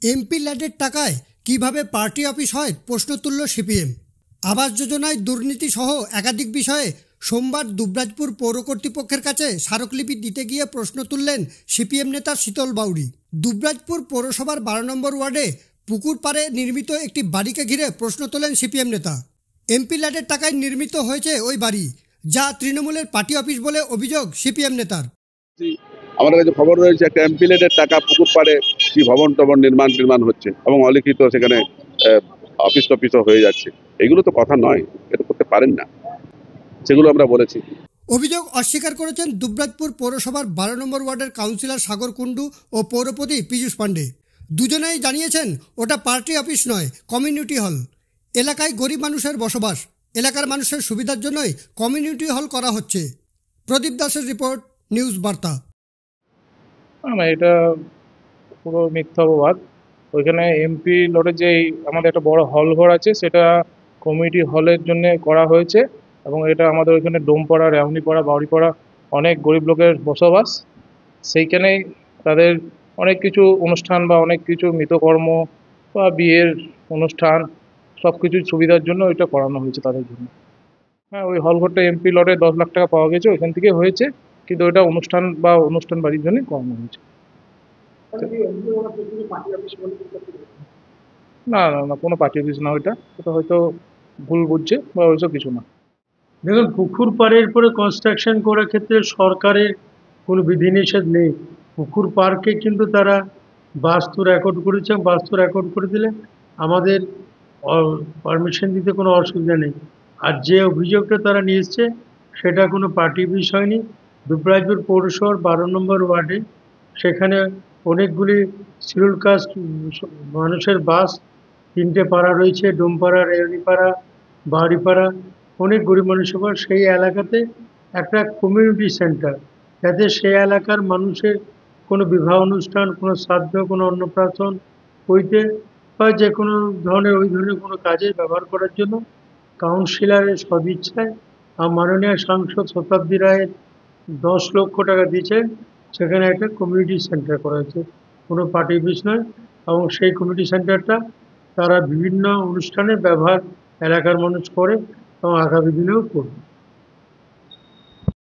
MP ল্যাডের টাকায় কিভাবে party office হয় প্রশ্ন তুলল সিপিএম। আবাস যোজনায় দুর্নীতি সহ একাধিক বিষয়ে সোমবার দুবরাজপুর পৌর কর্তৃপক্ষের কাছে স্মারকলিপি দিতে গিয়ে প্রশ্ন তুললেন সিপিএম নেতা শীতল বাউরি। দুবরাজপুর পৌরসভার 12 নম্বর ওয়ার্ডে পুকুর পাড়ে নির্মিত একটি বাড়িকে ঘিরে প্রশ্ন তোলেন সিপিএম নেতা। এমপি ল্যাডের টাকায় নির্মিত হয়েছে ওই বাড়ি, যা তৃণমূলের পার্টি অফিস বলে অভিযোগ সিপিএম নেতার। আমাদের কাছে খবর রয়েছে একটা এমপি ল্যাডের টাকা পুকুর পাড়ে কি ভবন টবন নির্মাণ হচ্ছে এবং অলিখিত সেখানে অফিস টফিসও হয়ে যাচ্ছে। এগুলো তো কথা নয়, এটা করতে পারেন না, সেগুলো আমরা বলেছি। অভিযোগ অস্বীকার করেছেন দুবরাজপুর পৌরসভার 12 নম্বর ওয়ার্ডের কাউন্সিলর সাগর কুণ্ডু ও পৌরপতি পীযূষ পাণ্ডে। দুজনেই জানিয়েছেন ওটা পার্টি অফিস নয়, কমিউনিটি হল। এলাকায় গরিব মানুষের বসবাস, এলাকার মানুষের সুবিধার জন্যই কমিউনিটি হল করা হচ্ছে। প্রদীপ দাসের রিপোর্ট, নিউজ বার্তা। এটা পুরো মিথ্যা অপবাদ। ওইখানে এমপি লটে যে আমাদের একটা বড় হল ঘর আছে, সেটা কমিউনিটি হলের জন্য করা হয়েছে এবং এটা আমাদের ওইখানে ডোমপাড়া, রেওনিপাড়া, বাউরিপাড়া অনেক গরিব লোকের বসবাস। সেইখানেই তাদের অনেক কিছু অনুষ্ঠান বা অনেক কিছু মৃতকর্ম বা বিয়ের অনুষ্ঠান সব কিছুর সুবিধার জন্য ওইটা করানো হয়েছে তাদের জন্য। হ্যাঁ, ওই হল ঘরটা এমপি লটে 10 লাখ টাকা পাওয়া গেছে, ওইখান থেকে হয়েছে, কিন্তু ওইটা অনুষ্ঠান বাড়ির জন্য করানো হয়েছে। না না না, কোনো পার্টি অফিস না, ওইটা হয়তো ভুল বুঝছে বা ওইসব কিছু না। দেখুন, পুকুর পাড়ের পরে কনস্ট্রাকশন করার ক্ষেত্রে সরকারের কোনো বিধিনিষেধ নেই। পুকুর পাড়কে কিন্তু তারা বাস্তু রেকর্ড করেছে, বাস্তু রেকর্ড করে দিলে আমাদের পারমিশন দিতে কোনো অসুবিধা নেই। আর যে অভিযোগটা তারা নিয়ে এসছে সেটা কোনো পার্টি অফিস হয়নি। দুবরাজপুর পৌরসভার 12 নম্বর ওয়ার্ডে সেখানে অনেকগুলি শিডিউল কাস্ট মানুষের বাস, 3টে পাড়া রয়েছে, ডোমপাড়া, রেওনিপাড়া, বাউরিপাড়া, অনেক গরিব মানুষের বাস। সেই এলাকাতে একটা কমিউনিটি সেন্টার, যাতে সেই এলাকার মানুষের কোনো বিবাহ অনুষ্ঠান, কোনো শ্রাদ্ধ, কোনো অন্নপ্রাশন হইতে বা যে কোনো ধরনের ওই ধরনের কোনো কাজে ব্যবহার করার জন্য কাউন্সিলরের সদিচ্ছায় আর মাননীয় সাংসদ শতাব্দী রায়ের 10 লক্ষ টাকা দিয়েছেন, সেখানে একটা কমিউনিটি সেন্টার করা হয়েছে, কোনো পার্টি অফিস নয়। এবং সেই কমিউনিটি সেন্টারটা তারা বিভিন্ন অনুষ্ঠানে ব্যবহার এলাকার মানুষ করে এবং আগামী দিনেও করবে।